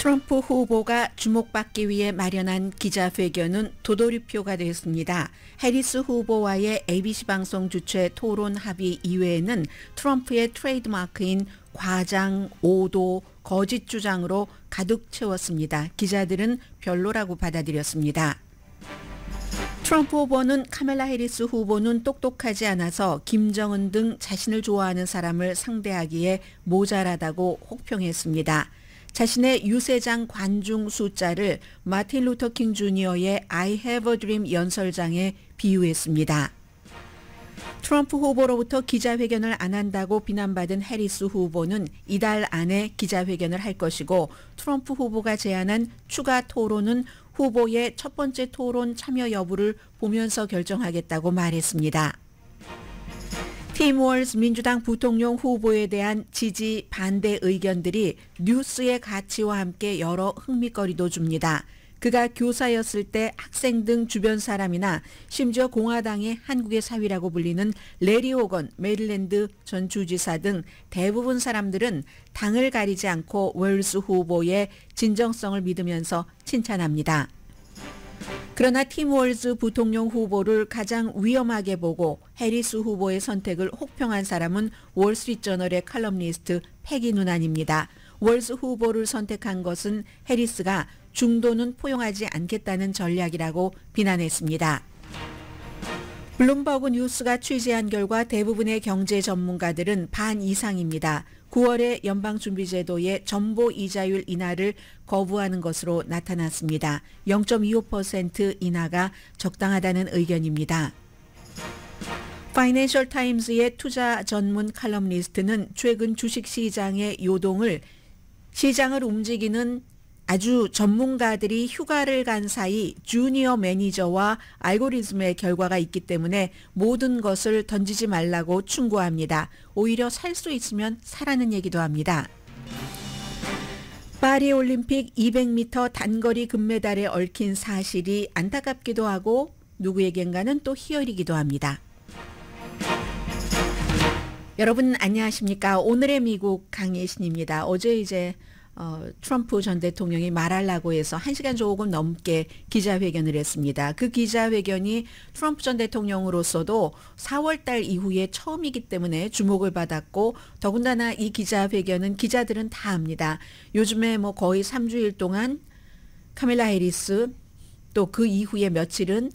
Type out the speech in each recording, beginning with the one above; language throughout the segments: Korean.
트럼프 후보가 주목받기 위해 마련한 기자회견은 도돌이표가 됐습니다. 해리스 후보와의 ABC 방송 주최 토론 합의 이외에는 트럼프의 트레이드마크인 과장, 오도, 거짓 주장으로 가득 채웠습니다. 기자들은 별로라고 받아들였습니다. 트럼프 후보는 카멜라 해리스 후보는 똑똑하지 않아서 김정은 등 자신을 좋아하는 사람을 상대하기에 모자라다고 혹평했습니다. 자신의 유세장 관중 숫자를 마틴 루터 킹 주니어의 I have a dream 연설장에 비유했습니다. 트럼프 후보로부터 기자회견을 안 한다고 비난받은 해리스 후보는 이달 안에 기자회견을 할 것이고 트럼프 후보가 제안한 추가 토론은 후보의 첫 번째 토론 참여 여부를 보면서 결정하겠다고 말했습니다. 팀 월즈 민주당 부통령 후보에 대한 지지 반대 의견들이 뉴스의 가치와 함께 여러 흥미거리도 줍니다. 그가 교사였을 때 학생 등 주변 사람이나 심지어 공화당의 한국의 사위라고 불리는 레리 오건 메릴랜드 전 주지사 등 대부분 사람들은 당을 가리지 않고 월즈 후보의 진정성을 믿으면서 칭찬합니다. 그러나 팀 월즈 부통령 후보를 가장 위험하게 보고 해리스 후보의 선택을 혹평한 사람은 월스트리트저널의 칼럼니스트 패기 누난입니다. 월즈 후보를 선택한 것은 해리스가 중도는 포용하지 않겠다는 전략이라고 비난했습니다. 블룸버그 뉴스가 취재한 결과 대부분의 경제 전문가들은 반 이상입니다. 9월에 연방준비제도의 전보 이자율 인하를 거부하는 것으로 나타났습니다. 0.25% 인하가 적당하다는 의견입니다. 파이낸셜 타임즈의 투자 전문 칼럼니스트는 최근 주식시장의 요동을 시장을 움직이는 아주 전문가들이 휴가를 간 사이 주니어 매니저와 알고리즘의 결과가 있기 때문에 모든 것을 던지지 말라고 충고합니다. 오히려 살 수 있으면 사라는 얘기도 합니다. 파리올림픽 200m 단거리 금메달에 얽힌 사실이 안타깝기도 하고 누구에겐가는 또 희열이기도 합니다. 여러분 안녕하십니까? 오늘의 미국 강예신입니다. 어제 이제 트럼프 전 대통령이 말하려고 해서 1시간 조금 넘게 기자회견을 했습니다. 그 기자회견이 트럼프 전 대통령으로서도 4월 달 이후에 처음이기 때문에 주목을 받았고 더군다나 이 기자회견은 기자들은 다 압니다. 요즘에 뭐 거의 3주일 동안 카멜라 해리스 또 그 이후에 며칠은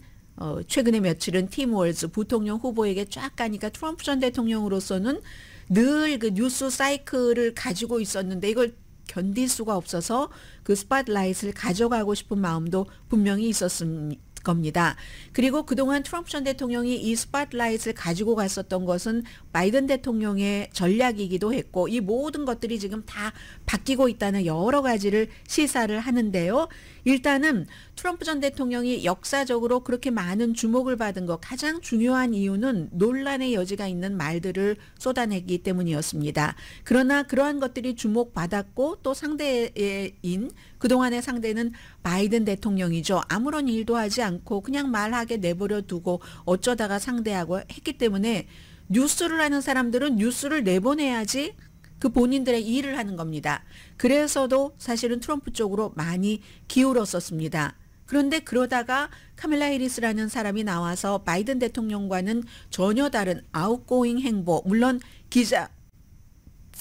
최근에 며칠은 팀 월즈 부통령 후보에게 쫙 가니까 트럼프 전 대통령으로서는 늘 그 뉴스 사이클을 가지고 있었는데 이걸 견딜 수가 없어서 그 스팟라이트를 가져가고 싶은 마음도 분명히 있었을 겁니다. 그리고 그동안 트럼프 전 대통령이 이 스팟라이트를 가지고 갔었던 것은 바이든 대통령의 전략이기도 했고 이 모든 것들이 지금 다 바뀌고 있다는 여러 가지를 시사를 하는데요. 일단은 트럼프 전 대통령이 역사적으로 그렇게 많은 주목을 받은 것 가장 중요한 이유는 논란의 여지가 있는 말들을 쏟아내기 때문이었습니다. 그러나 그러한 것들이 주목받았고 또 상대인 그동안의 상대는 바이든 대통령이죠. 아무런 일도 하지 않고 그냥 말하게 내버려 두고 어쩌다가 상대하고 했기 때문에 뉴스를 하는 사람들은 뉴스를 내보내야지 그 본인들의 일을 하는 겁니다. 그래서도 사실은 트럼프 쪽으로 많이 기울었었습니다. 그런데 그러다가 카멜라 해리스라는 사람이 나와서 바이든 대통령과는 전혀 다른 아웃고잉 행보, 물론 기자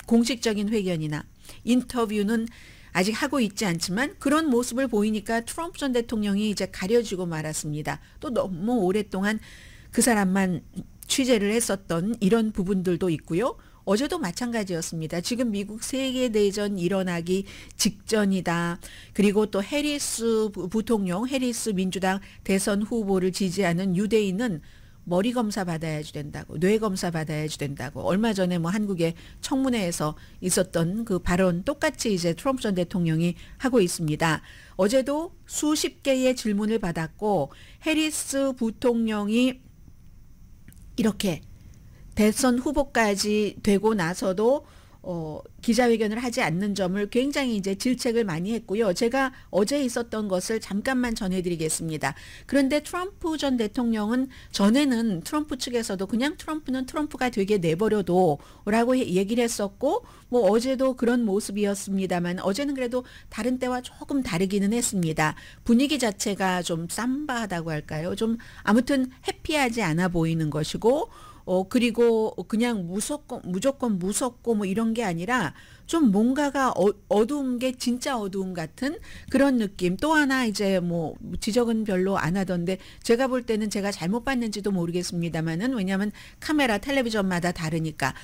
공식적인 회견이나 인터뷰는 아직 하고 있지 않지만 그런 모습을 보이니까 트럼프 전 대통령이 이제 가려지고 말았습니다. 또 너무 오랫동안 그 사람만 취재를 했었던 이런 부분들도 있고요. 어제도 마찬가지였습니다. 지금 미국 세계대전 일어나기 직전이다. 그리고 또 해리스 부통령, 해리스 민주당 대선 후보를 지지하는 유대인은 머리 검사 받아야지 된다고, 뇌 검사 받아야지 된다고. 얼마 전에 뭐 한국의 청문회에서 있었던 그 발언 똑같이 이제 트럼프 전 대통령이 하고 있습니다. 어제도 수십 개의 질문을 받았고 해리스 부통령이 이렇게 대선 후보까지 되고 나서도 기자회견을 하지 않는 점을 굉장히 이제 질책을 많이 했고요. 제가 어제 있었던 것을 잠깐만 전해드리겠습니다. 그런데 트럼프 전 대통령은 전에는 트럼프 측에서도 그냥 트럼프는 트럼프가 되게 내버려둬 라고 얘기를 했었고 뭐 어제도 그런 모습이었습니다만 어제는 그래도 다른 때와 조금 다르기는 했습니다. 분위기 자체가 좀 쌈바하다고 할까요? 좀 아무튼 해피하지 않아 보이는 것이고 그리고 그냥 무조건 무섭고 뭐 이런 게 아니라 좀 뭔가가 어두운 게 진짜 어두움 같은 그런 느낌. 또 하나 이제 뭐 지적은 별로 안 하던데 제가 볼 때는 제가 잘못 봤는지도 모르겠습니다만은 왜냐하면 카메라 텔레비전마다 다르니까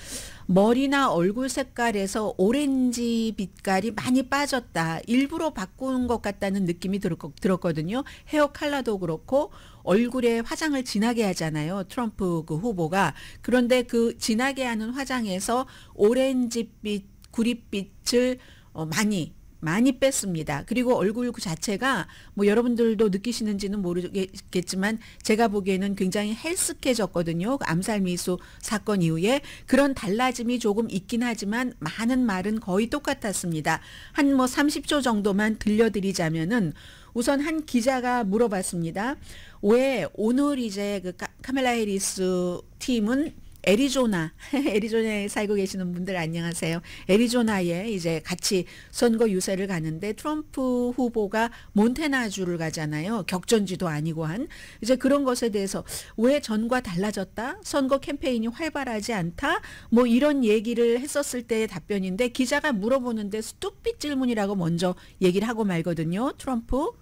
머리나 얼굴 색깔에서 오렌지 빛깔이 많이 빠졌다. 일부러 바꾸는 것 같다는 느낌이 들었거든요. 헤어 컬러도 그렇고 얼굴에 화장을 진하게 하잖아요. 트럼프 그 후보가. 그런데 그 진하게 하는 화장에서 오렌지빛, 구릿빛을 많이 뺐습니다. 그리고 얼굴 그 자체가 뭐 여러분들도 느끼시는지는 모르겠지만 제가 보기에는 굉장히 헬스케졌거든요. 그 암살 미수 사건 이후에 그런 달라짐이 조금 있긴 하지만 많은 말은 거의 똑같았습니다. 한 뭐 30초 정도만 들려드리자면은 우선 한 기자가 물어봤습니다. 왜 오늘 이제 그 카멜라 해리스 팀은 애리조나에 살고 계시는 분들 안녕하세요. 애리조나에 이제 같이 선거 유세를 가는데 트럼프 후보가 몬태나주를 가잖아요. 격전지도 아니고 한 이제 그런 것에 대해서 왜 전과 달라졌다? 선거 캠페인이 활발하지 않다? 뭐 이런 얘기를 했었을 때의 답변인데 기자가 물어보는데 스뚝빛 질문이라고 먼저 얘기를 하고 말거든요. 트럼프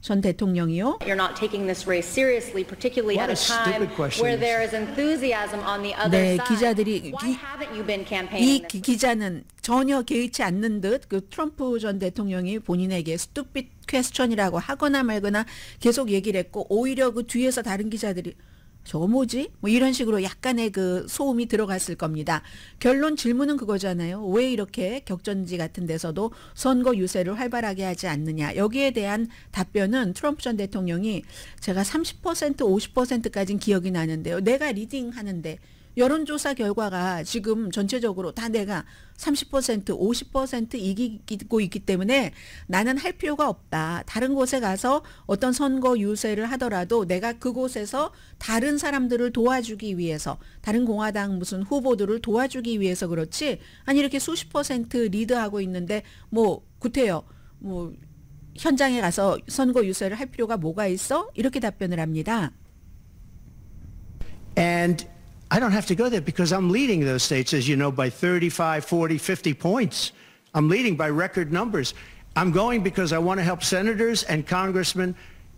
전 대통령이요. You're not taking this race seriously, particularly at a time where there is enthusiasm on the other 네, side. 기자들이 Why haven't you been campaigning? 이 기자는 전혀 개의치 않는 듯 그 트럼프 전 대통령이 본인에게 스투핏 퀘스천이라고 하거나 말거나 계속 얘기를 했고 오히려 그 뒤에서 다른 기자들이 저거 뭐지? 뭐 이런 식으로 약간의 그 소음이 들어갔을 겁니다. 결론 질문은 그거잖아요. 왜 이렇게 격전지 같은 데서도 선거 유세를 활발하게 하지 않느냐. 여기에 대한 답변은 트럼프 전 대통령이 제가 30% 50%까지는 기억이 나는데요. 내가 리딩하는데 여론조사 결과가 지금 전체적으로 다 내가 30% 50% 이기고 있기 때문에 나는 할 필요가 없다. 다른 곳에 가서 어떤 선거 유세를 하더라도 내가 그곳에서 다른 사람들을 도와주기 위해서 다른 공화당 무슨 후보들을 도와주기 위해서 그렇지 아니 이렇게 수십 퍼센트 리드하고 있는데 뭐 구태여 뭐 현장에 가서 선거 유세를 할 필요가 뭐가 있어? 이렇게 답변을 합니다. And I don't have to go there because I'm leading those states, as you know, by 35, 40, 50 points. I'm leading by record numbers. I'm going because I want to help senators and congressmen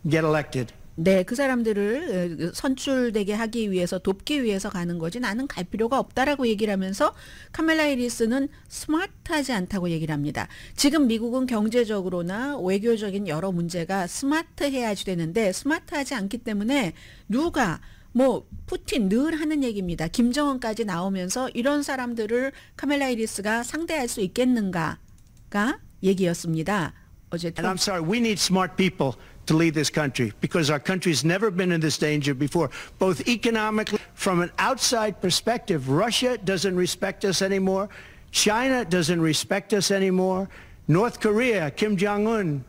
get elected. 네, 그 사람들을 선출되게 하기 위해서 돕기 위해서 가는 거지 나는 갈 필요가 없다라고 얘기를 하면서 카멜라 해리스는 스마트하지 않다고 얘기를 합니다. 지금 미국은 경제적으로나 외교적인 여러 문제가 스마트해야지 되는데 스마트하지 않기 때문에 누가 뭐 푸틴 늘 하는 얘기입니다. 김정은까지 나오면서 이런 사람들을 카멜라 해리스가 상대할 수 있겠는가가 얘기였습니다. 어제 And I'm sorry, we need smart people to lead this country because our country's never been in this danger before, both economically, from an outside perspective. Russia doesn't respect us anymore. China doesn't respect us anymore. North Korea, Kim Jong-un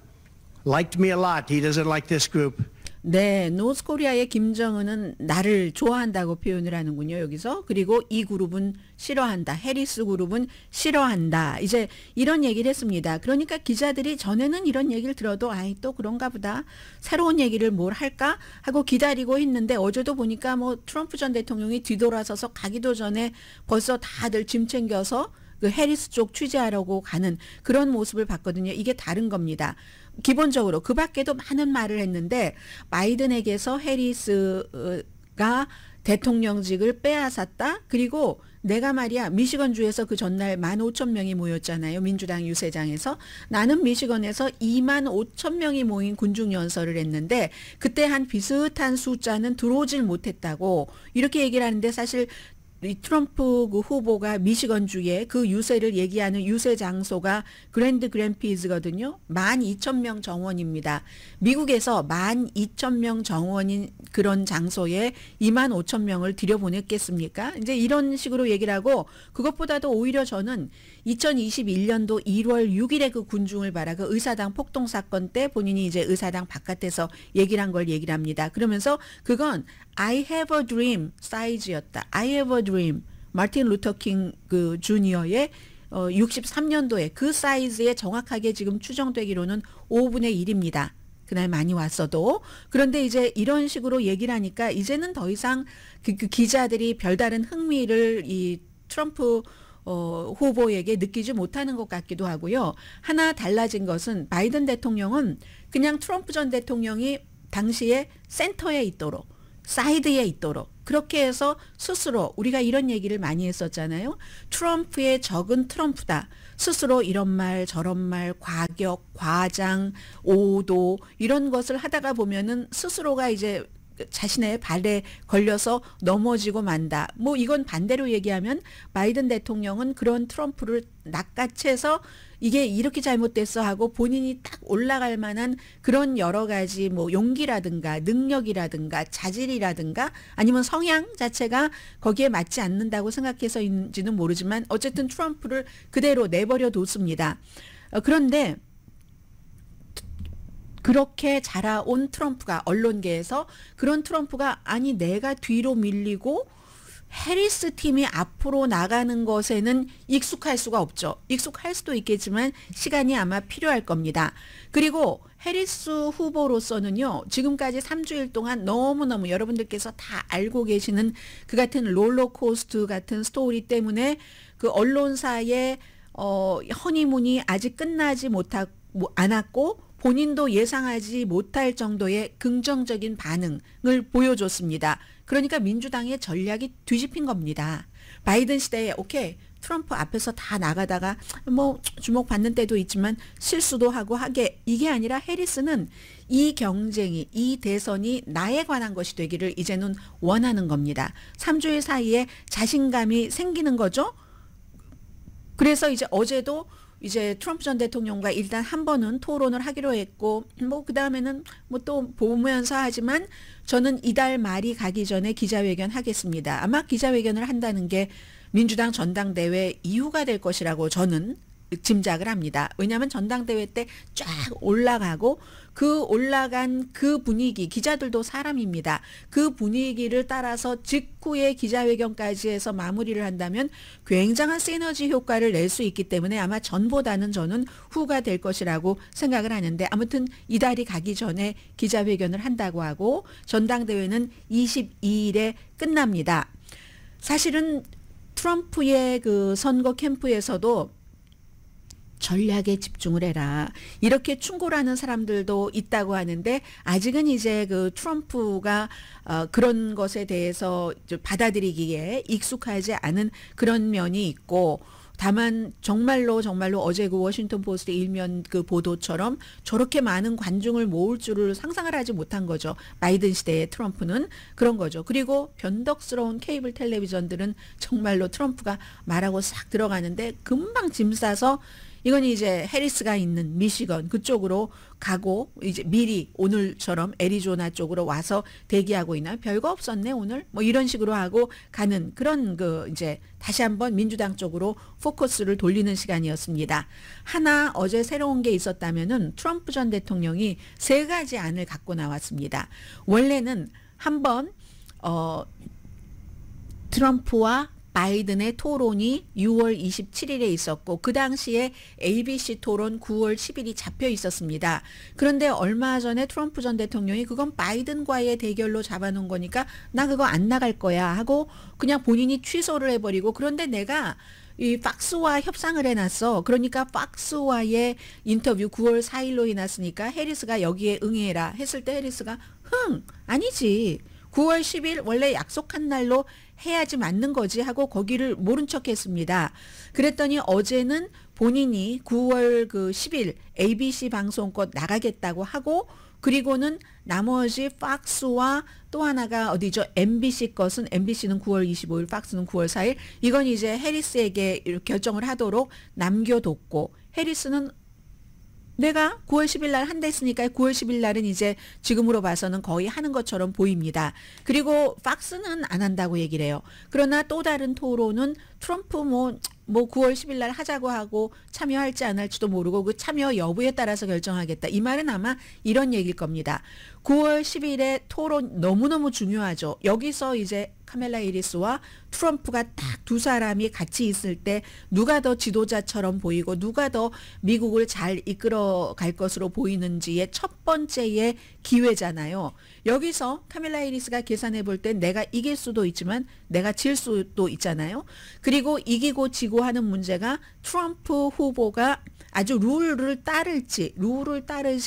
liked me a lot. He doesn't like this group. 네, 노스코리아의 김정은은 나를 좋아한다고 표현을 하는군요, 여기서. 그리고 이 그룹은 싫어한다. 해리스 그룹은 싫어한다. 이제 이런 얘기를 했습니다. 그러니까 기자들이 전에는 이런 얘기를 들어도 아이 또 그런가 보다. 새로운 얘기를 뭘 할까? 하고 기다리고 있는데 어제도 보니까 뭐 트럼프 전 대통령이 뒤돌아서서 가기도 전에 벌써 다들 짐 챙겨서 그 해리스 쪽 취재하려고 가는 그런 모습을 봤거든요. 이게 다른 겁니다. 기본적으로 그 밖에도 많은 말을 했는데 바이든에게서 해리스가 대통령직을 빼앗았다. 그리고 내가 말이야 미시건주에서 그 전날 15,000명이 모였잖아요. 민주당 유세장에서. 나는 미시건에서 25,000명이 모인 군중연설을 했는데 그때 한 비슷한 숫자는 들어오질 못했다고 이렇게 얘기를 하는데 사실 이 트럼프 그 후보가 미시건주의 그 유세를 얘기하는 유세 장소가 그랜드 그랜피즈거든요. 12,000명 정원입니다. 미국에서 12,000명 정원인 그런 장소에 25,000명을 들여보냈겠습니까? 이제 이런 식으로 얘기를 하고, 그것보다도 오히려 저는 2021년도 1월 6일에 그 군중을 봐라, 그 의사당 폭동 사건 때 본인이 이제 의사당 바깥에서 얘기를 한 걸 얘기를 합니다. 그러면서 그건 I have a dream 사이즈였다. I have a dream. 마틴 루터 킹 그 주니어의 63년도에 그 사이즈에 정확하게 지금 추정되기로는 5분의 1입니다. 그날 많이 왔어도. 그런데 이제 이런 식으로 얘기를 하니까 이제는 더 이상 그 기자들이 별다른 흥미를 이 트럼프 후보에게 느끼지 못하는 것 같기도 하고요. 하나 달라진 것은 바이든 대통령은 그냥 트럼프 전 대통령이 당시에 센터에 있도록, 사이드에 있도록 그렇게 해서 스스로, 우리가 이런 얘기를 많이 했었잖아요. 트럼프의 적은 트럼프다. 스스로 이런 말 저런 말, 과격, 과장, 오도 이런 것을 하다가 보면은 스스로가 이제 자신의 발에 걸려서 넘어지고 만다. 뭐 이건 반대로 얘기하면 바이든 대통령은 그런 트럼프를 낚아채서 이게 이렇게 잘못됐어 하고 본인이 딱 올라갈 만한 그런 여러 가지 뭐 용기라든가 능력이라든가 자질이라든가 아니면 성향 자체가 거기에 맞지 않는다고 생각해서인지는 모르지만 어쨌든 트럼프를 그대로 내버려 뒀습니다. 그런데 그렇게 자라온 트럼프가, 언론계에서 그런 트럼프가 아니 내가 뒤로 밀리고 해리스 팀이 앞으로 나가는 것에는 익숙할 수가 없죠. 익숙할 수도 있겠지만 시간이 아마 필요할 겁니다. 그리고 해리스 후보로서는요, 지금까지 3주일 동안 너무너무 여러분들께서 다 알고 계시는 그 같은 롤러코스터 같은 스토리 때문에 그 언론사의 허니문이 아직 끝나지 않았고 본인도 예상하지 못할 정도의 긍정적인 반응을 보여줬습니다. 그러니까 민주당의 전략이 뒤집힌 겁니다. 바이든 시대에 오케이 트럼프 앞에서 다 나가다가 뭐 주목받는 때도 있지만 실수도 하고 하게, 이게 아니라 해리스는 이 경쟁이, 이 대선이 나에 관한 것이 되기를 이제는 원하는 겁니다. 3주일 사이에 자신감이 생기는 거죠. 그래서 이제 어제도 이제 트럼프 전 대통령과 일단 한 번은 토론을 하기로 했고, 뭐 그다음에는 뭐 또 보면서 하지만 저는 이달 말이 가기 전에 기자회견 하겠습니다. 아마 기자회견을 한다는 게 민주당 전당대회 이후가 될 것이라고 저는 짐작을 합니다. 왜냐하면 전당대회 때 쫙 올라가고 그 올라간 그 분위기, 기자들도 사람입니다. 그 분위기를 따라서 직후에 기자회견까지 해서 마무리를 한다면 굉장한 시너지 효과를 낼 수 있기 때문에 아마 전보다는 저는 후가 될 것이라고 생각을 하는데, 아무튼 이달이 가기 전에 기자회견을 한다고 하고 전당대회는 22일에 끝납니다. 사실은 트럼프의 그 선거 캠프에서도 전략에 집중을 해라, 이렇게 충고하는 사람들도 있다고 하는데, 아직은 이제 그 트럼프가 그런 것에 대해서 받아들이기에 익숙하지 않은 그런 면이 있고, 다만 정말로 어제 그 워싱턴 포스트 일면 그 보도처럼 저렇게 많은 관중을 모을 줄을 상상을 하지 못한 거죠. 바이든 시대의 트럼프는 그런 거죠. 그리고 변덕스러운 케이블 텔레비전들은 정말로 트럼프가 말하고 싹 들어가는데 금방 짐 싸서 이건 이제 해리스가 있는 미시건 그쪽으로 가고 이제 미리 오늘처럼 애리조나 쪽으로 와서 대기하고 있나, 별거 없었네 오늘, 뭐 이런 식으로 하고 가는 그런 그 이제 다시 한번 민주당 쪽으로 포커스를 돌리는 시간이었습니다. 하나 어제 새로운 게 있었다면은 트럼프 전 대통령이 3가지 안을 갖고 나왔습니다. 원래는 한번 트럼프와 바이든의 토론이 6월 27일에 있었고 그 당시에 ABC 토론 9월 10일이 잡혀 있었습니다. 그런데 얼마 전에 트럼프 전 대통령이 그건 바이든과의 대결로 잡아놓은 거니까 나 그거 안 나갈 거야 하고 그냥 본인이 취소를 해버리고, 그런데 내가 이 팍스와 협상을 해놨어. 그러니까 팍스와의 인터뷰 9월 4일로 해놨으니까 해리스가 여기에 응해라 했을 때 해리스가 아니지. 9월 10일 원래 약속한 날로 해야지 맞는 거지 하고 거기를 모른 척 했습니다. 그랬더니 어제는 본인이 9월 그 10일 ABC 방송권 나가겠다고 하고 그리고는 나머지 팍스와 또 하나가 어디죠? MBC 것은 MBC는 9월 25일, 팍스는 9월 4일. 이건 이제 해리스에게 결정을 하도록 남겨뒀고 해리스는 내가 9월 10일 날 한다 했으니까 9월 10일 날은 이제 지금으로 봐서는 거의 하는 것처럼 보입니다. 그리고 팍스는 안 한다고 얘기를 해요. 그러나 또 다른 토론은 트럼프 뭐 9월 10일 날 하자고 하고 참여할지 안 할지도 모르고 그 참여 여부에 따라서 결정하겠다. 이 말은 아마 이런 얘기일 겁니다. 9월 10일에 토론 너무너무 중요하죠. 여기서 이제 카멜라 해리스와 트럼프가 딱 두 사람이 같이 있을 때 누가 더 지도자처럼 보이고 누가 더 미국을 잘 이끌어 갈 것으로 보이는지의 첫 번째의 기회잖아요. 여기서 카멜라 해리스가 계산해 볼 때 내가 이길 수도 있지만 내가 질 수도 있잖아요. 그리고 이기고 지고 하는 문제가 트럼프 후보가 아주 룰을 따르지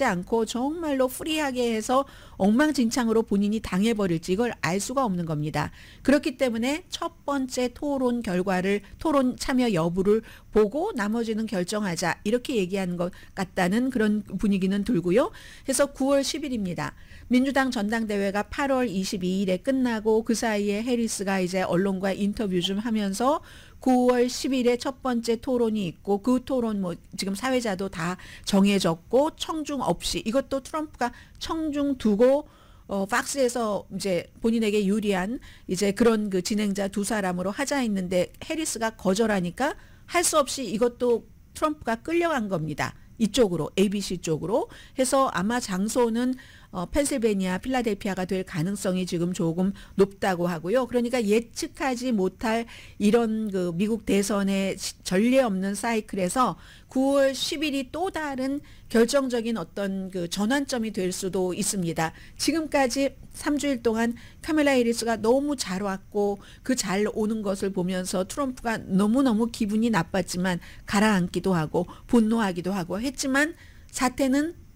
않고 정말로 프리하게 해서 엉망진창으로 본인이 당해버릴지 이걸 알 수가 없는 겁니다. 그렇기 때문에 첫 번째 토론 결과를 토론 참여 여부를 보고 나머지는 결정하자 이렇게 얘기하는 것 같다는 그런 분위기는 들고요. 그래서 9월 10일입니다. 민주당 전당대회가 8월 22일에 끝나고 그 사이에 해리스가 이제 언론과 인터뷰 좀 하면서 9월 10일에 첫 번째 토론이 있고 그 토론 뭐 지금 사회자도 다 정해졌고 청중 없이 이것도 트럼프가 청중 두고 팍스에서 이제 본인에게 유리한 이제 그런 그 진행자 두 사람으로 하자 했는데 해리스가 거절하니까 할 수 없이 이것도 트럼프가 끌려간 겁니다. 이쪽으로 ABC 쪽으로 해서 아마 장소는 펜실베니아, 필라델피아가 될 가능성이 지금 조금 높다고 하고요. 그러니까 예측하지 못할 이런 그 미국 대선의 전례 없는 사이클에서 9월 10일이 또 다른 결정적인 어떤 그 전환점이 될 수도 있습니다. 지금까지 3주일 동안 카멜라 해리스가 너무 잘 왔고 그 잘 오는 것을 보면서 트럼프가 너무너무 기분이 나빴지만 가라앉기도 하고 분노하기도 하고 했지만 사태는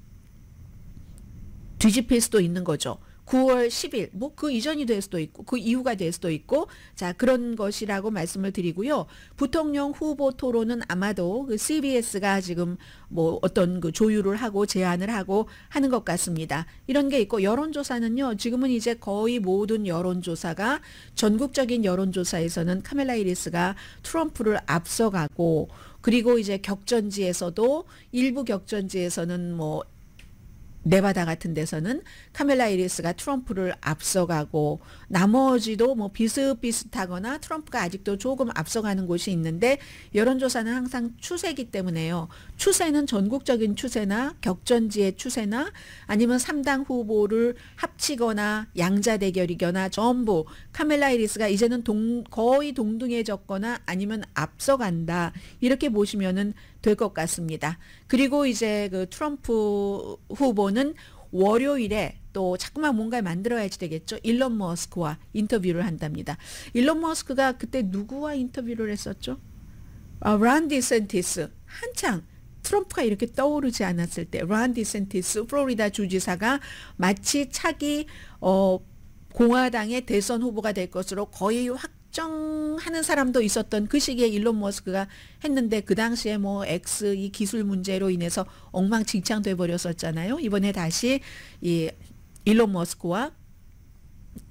뒤집힐 수도 있는 거죠. 9월 10일 뭐 그 이전이 될 수도 있고 그 이후가 될 수도 있고 자 그런 것이라고 말씀을 드리고요. 부통령 후보 토론은 아마도 그 CBS가 지금 뭐 어떤 그 조율을 하고 제안을 하고 하는 것 같습니다. 이런 게 있고 여론조사는요. 지금은 이제 거의 모든 여론조사가 전국적인 여론조사에서는 카멜라 해리스가 트럼프를 앞서가고 그리고 이제 격전지에서도 일부 격전지에서는 뭐 네바다 같은 데서는 카멜라 해리스가 트럼프를 앞서가고 나머지도 뭐 비슷비슷하거나 트럼프가 아직도 조금 앞서가는 곳이 있는데 여론조사는 항상 추세이기 때문에요. 추세는 전국적인 추세나 격전지의 추세나 아니면 3당 후보를 합치거나 양자 대결이거나 전부 카멜라 해리스가 이제는 거의 동등해졌거나 아니면 앞서간다 이렇게 보시면은 될 것 같습니다. 그리고 이제 그 트럼프 후보는 월요일에 또 자꾸만 뭔가를 만들어야지 되겠죠. 일론 머스크와 인터뷰를 한답니다. 일론 머스크가 그때 누구와 인터뷰를 했었죠? 론 디센티스 한창 트럼프가 이렇게 떠오르지 않았을 때 론 디센티스 플로리다 주지사가 마치 차기 공화당의 대선 후보가 될 것으로 거의 확정하는 사람도 있었던 그 시기에 일론 머스크가 했는데 그 당시에 뭐 X 이 기술 문제로 인해서 엉망진창 돼 버렸었잖아요. 이번에 다시 이 일론 머스크와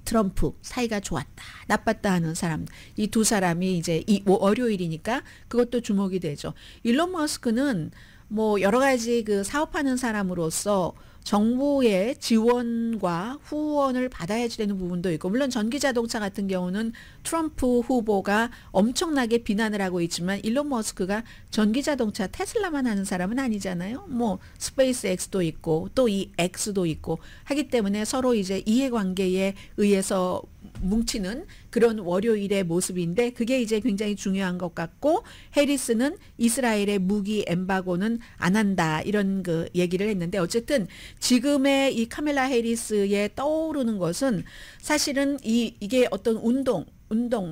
트럼프 사이가 좋았다 나빴다 하는 사람 이 두 사람이 이제 이 월요일이니까 그것도 주목이 되죠. 일론 머스크는 뭐 여러 가지 그 사업하는 사람으로서 정부의 지원과 후원을 받아야지 되는 부분도 있고 물론 전기자동차 같은 경우는 트럼프 후보가 엄청나게 비난을 하고 있지만 일론 머스크가 전기자동차 테슬라만 하는 사람은 아니잖아요. 뭐 스페이스 X도 있고 또 이 X도 있고 하기 때문에 서로 이제 이해관계에 의해서 뭉치는 그런 월요일의 모습인데 그게 이제 굉장히 중요한 것 같고 해리스는 이스라엘의 무기 엠바고는 안 한다 이런 그 얘기를 했는데 어쨌든 지금의 이 카멜라 해리스의 떠오르는 것은 사실은 이게 어떤 운동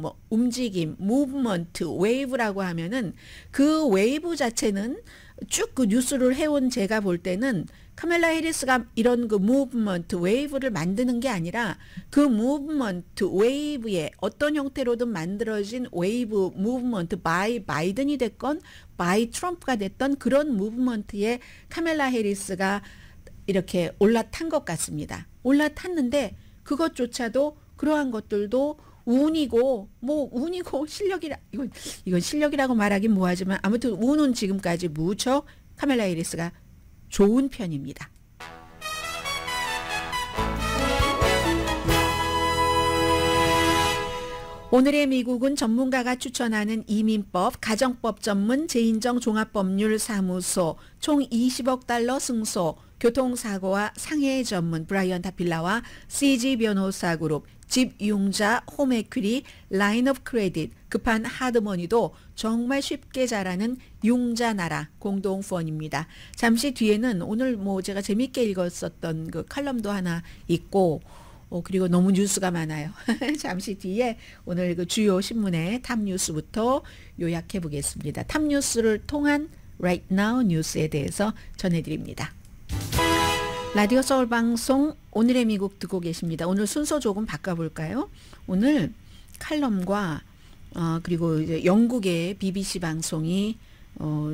뭐 움직임, 무브먼트, 웨이브라고 하면은 그 웨이브 자체는 쭉 그 뉴스를 해온 제가 볼 때는 카멜라 해리스가 이런 그 무브먼트, 웨이브를 만드는 게 아니라 그 무브먼트, 웨이브에 어떤 형태로든 만들어진 웨이브, 무브먼트, 바이 바이든이 됐건 바이 트럼프가 됐던 그런 무브먼트에 카멜라 해리스가 이렇게 올라탄 것 같습니다. 올라탔는데 그것조차도 그러한 것들도 운이고 뭐 운이고 실력이라 이건 실력이라고 말하긴 뭐하지만 아무튼 운은 지금까지 무척 카멜라 해리스가 좋은 편입니다. 오늘의 미국은 전문가가 추천하는 이민법, 가정법 전문 재인정 종합법률사무소, 총 20억 달러 승소, 교통사고와 상해 전문 브라이언 다필라와 CG 변호사 그룹, 집융자 홈에퀴리, 라인 오브 크레딧, 급한 하드머니도 정말 쉽게 잘하는 융자나라 공동후원입니다. 잠시 뒤에는 오늘 뭐 제가 재밌게 읽었었던 그 칼럼도 하나 있고 그리고 너무 뉴스가 많아요. 잠시 뒤에 오늘 그 주요 신문의 탑뉴스부터 요약해 보겠습니다. 탑뉴스를 통한 Right Now 뉴스에 대해서 전해드립니다. 라디오 서울 방송 오늘의 미국 듣고 계십니다. 오늘 순서 조금 바꿔볼까요? 오늘 칼럼과 그리고 이제 영국의 BBC 방송이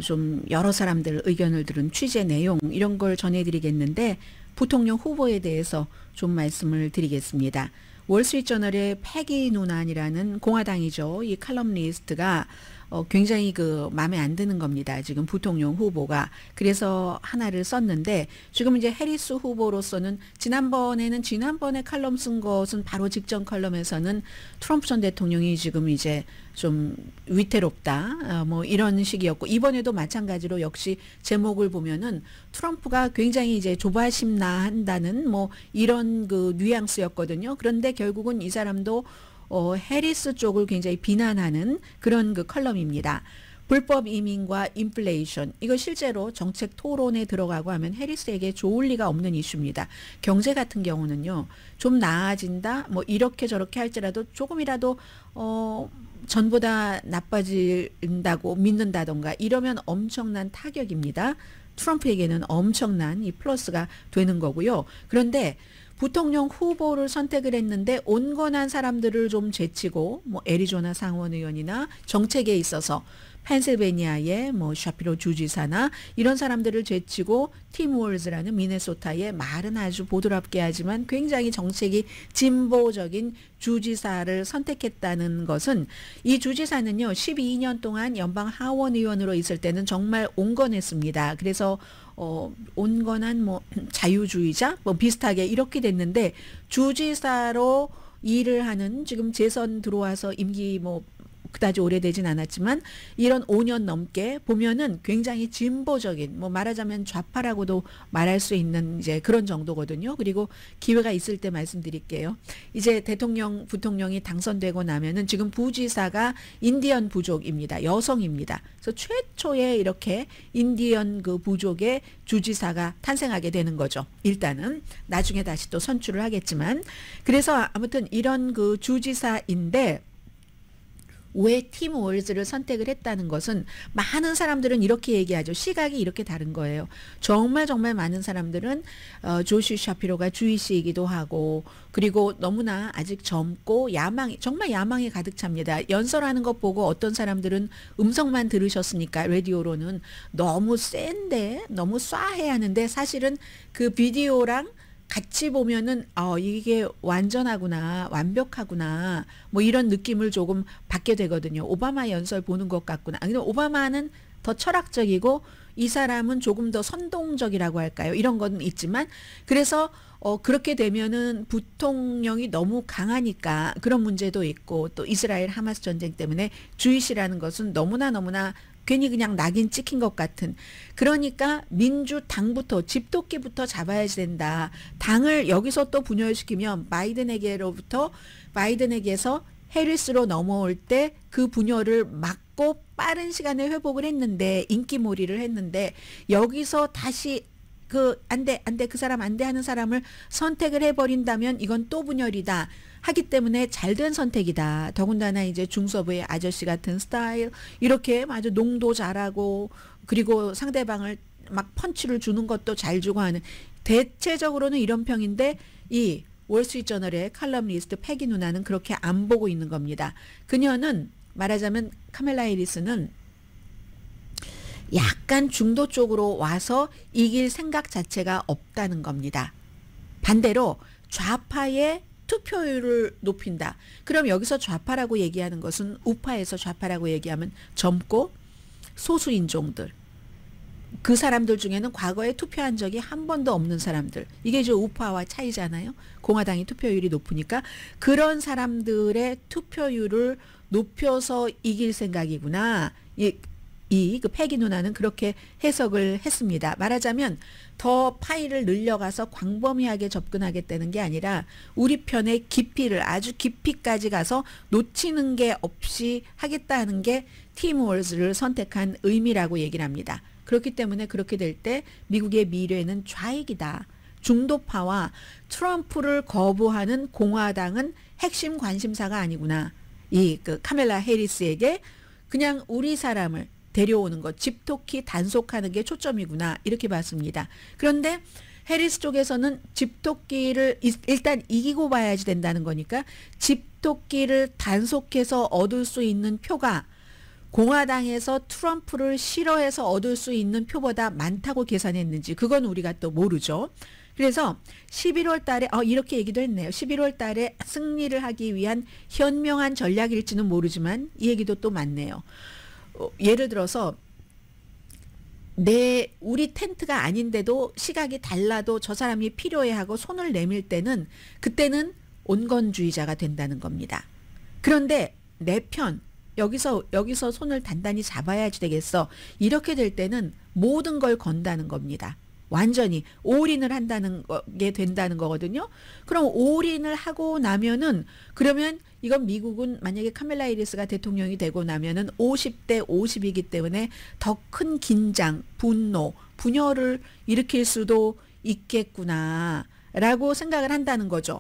좀 여러 사람들 의견을 들은 취재 내용 이런 걸 전해드리겠는데 부통령 후보에 대해서 좀 말씀을 드리겠습니다. 월스트리트저널의 패기 누난이라는 공화당이죠. 이 칼럼니스트가 굉장히 그 마음에 안 드는 겁니다. 지금 부통령 후보가. 그래서 하나를 썼는데 지금 이제 해리스 후보로서는 지난번에 칼럼 쓴 것은 바로 직전 칼럼에서는 트럼프 전 대통령이 지금 이제 좀 위태롭다 뭐 이런 식이었고 이번에도 마찬가지로 역시 제목을 보면은 트럼프가 굉장히 이제 조바심 나한다는 뭐 이런 그 뉘앙스였거든요. 그런데 결국은 이 사람도 해리스 쪽을 굉장히 비난하는 그런 그 컬럼입니다. 불법 이민과 인플레이션 이거 실제로 정책 토론에 들어가고 하면 해리스에게 좋을 리가 없는 이슈입니다. 경제 같은 경우는요 좀 나아진다 뭐 이렇게 저렇게 할지라도 조금이라도 전보다 나빠진다고 믿는다던가 이러면 엄청난 타격입니다. 트럼프에게는 엄청난 이 플러스가 되는 거고요. 그런데 부통령 후보를 선택을 했는데 온건한 사람들을 좀 제치고 뭐 애리조나 상원 의원이나 정책에 있어서 펜실베니아의 뭐 샤피로 주지사나 이런 사람들을 제치고 팀 월즈라는 미네소타의 말은 아주 보드랍게 하지만 굉장히 정책이 진보적인 주지사를 선택했다는 것은 이 주지사는요 12년 동안 연방 하원 의원으로 있을 때는 정말 온건했습니다. 그래서 온건한 뭐 자유주의자 뭐 비슷하게 이렇게 됐는데 주지사로 일을 하는 지금 재선 들어와서 임기 뭐 그다지 오래되진 않았지만 이런 5년 넘게 보면은 굉장히 진보적인 뭐 말하자면 좌파라고도 말할 수 있는 이제 그런 정도거든요. 그리고 기회가 있을 때 말씀드릴게요. 이제 부통령이 당선되고 나면은 지금 부지사가 인디언 부족입니다. 여성입니다. 그래서 최초에 이렇게 인디언 그 부족의 주지사가 탄생하게 되는 거죠. 일단은 나중에 다시 또 선출을 하겠지만 그래서 아무튼 이런 그 주지사인데 왜 팀 월즈를 선택을 했다는 것은 많은 사람들은 이렇게 얘기하죠. 시각이 이렇게 다른 거예요. 정말 많은 사람들은 조시 샤피로가 주이시이기도 하고 그리고 너무나 아직 젊고 정말 야망이 가득 찹니다. 연설하는 것 보고 어떤 사람들은 음성만 들으셨으니까 라디오로는 너무 센데 너무 쏴해 하는데 사실은 그 비디오랑 같이 보면은 이게 완전하구나 완벽하구나 뭐 이런 느낌을 조금 받게 되거든요. 오바마 연설 보는 것 같구나. 근데 오바마는 더 철학적이고 이 사람은 조금 더 선동적이라고 할까요? 이런 건 있지만 그래서 그렇게 되면은 부통령이 너무 강하니까 그런 문제도 있고 또 이스라엘 하마스 전쟁 때문에 주이시라는 것은 너무나 괜히 그냥 낙인 찍힌 것 같은 그러니까 민주당부터 집도끼부터 잡아야 된다. 당을 여기서 또 분열시키면 바이든에게서 해리스로 넘어올 때 그 분열을 막고 빠른 시간에 회복을 했는데 인기몰이를 했는데 여기서 다시 안돼 그 사람 안돼 하는 사람을 선택을 해버린다면 이건 또 분열이다 하기 때문에 잘된 선택이다. 더군다나 이제 중서부의 아저씨 같은 스타일 이렇게 아주 농도 잘하고 그리고 상대방을 막 펀치를 주는 것도 잘 주고 하는, 대체적으로는 이런 평인데 이 월스트리트저널의 칼럼니스트 패기 누나는 그렇게 안 보고 있는 겁니다. 그녀는 말하자면 카멜라 해리스는 약간 중도 쪽으로 와서 이길 생각 자체가 없다는 겁니다. 반대로 좌파의 투표율을 높인다. 그럼 여기서 좌파라고 얘기하는 것은 우파에서 좌파라고 얘기하면 젊고 소수인종들, 그 사람들 중에는 과거에 투표한 적이 한 번도 없는 사람들, 이게 이제 우파와 차이잖아요. 공화당이 투표율이 높으니까 그런 사람들의 투표율을 높여서 이길 생각이구나. 그 패기 누나는 그렇게 해석을 했습니다. 말하자면 더 파일을 늘려가서 광범위하게 접근하겠다는 게 아니라 우리 편의 깊이를 아주 깊이까지 가서 놓치는 게 없이 하겠다는 게 팀 월즈를 선택한 의미라고 얘기를 합니다. 그렇기 때문에 그렇게 될 때 미국의 미래는 좌익이다. 중도파와 트럼프를 거부하는 공화당은 핵심 관심사가 아니구나. 그 카멜라 해리스에게 그냥 우리 사람을 데려오는 것, 집토끼 단속하는 게 초점이구나, 이렇게 봤습니다. 그런데 해리스 쪽에서는 집토끼를 일단 이기고 봐야지 된다는 거니까 집토끼를 단속해서 얻을 수 있는 표가 공화당에서 트럼프를 싫어해서 얻을 수 있는 표보다 많다고 계산했는지 그건 우리가 또 모르죠. 그래서 11월 달에 이렇게 얘기도 했네요. 11월 달에 승리를 하기 위한 현명한 전략일지는 모르지만 이 얘기도 또 맞네요. 예를 들어서 우리 텐트가 아닌데도 시각이 달라도 저 사람이 필요해하고 손을 내밀 때는 그때는 온건주의자가 된다는 겁니다. 그런데 내 편 여기서 손을 단단히 잡아야지 되겠어. 이렇게 될 때는 모든 걸 건다는 겁니다. 완전히 올인을 한다는 게 된다는 거거든요. 그럼 올인을 하고 나면은 그러면 이건 미국은 만약에 카멜라 해리스가 대통령이 되고 나면은 50대 50이기 때문에 더 큰 긴장, 분노, 분열을 일으킬 수도 있겠구나라고 생각을 한다는 거죠.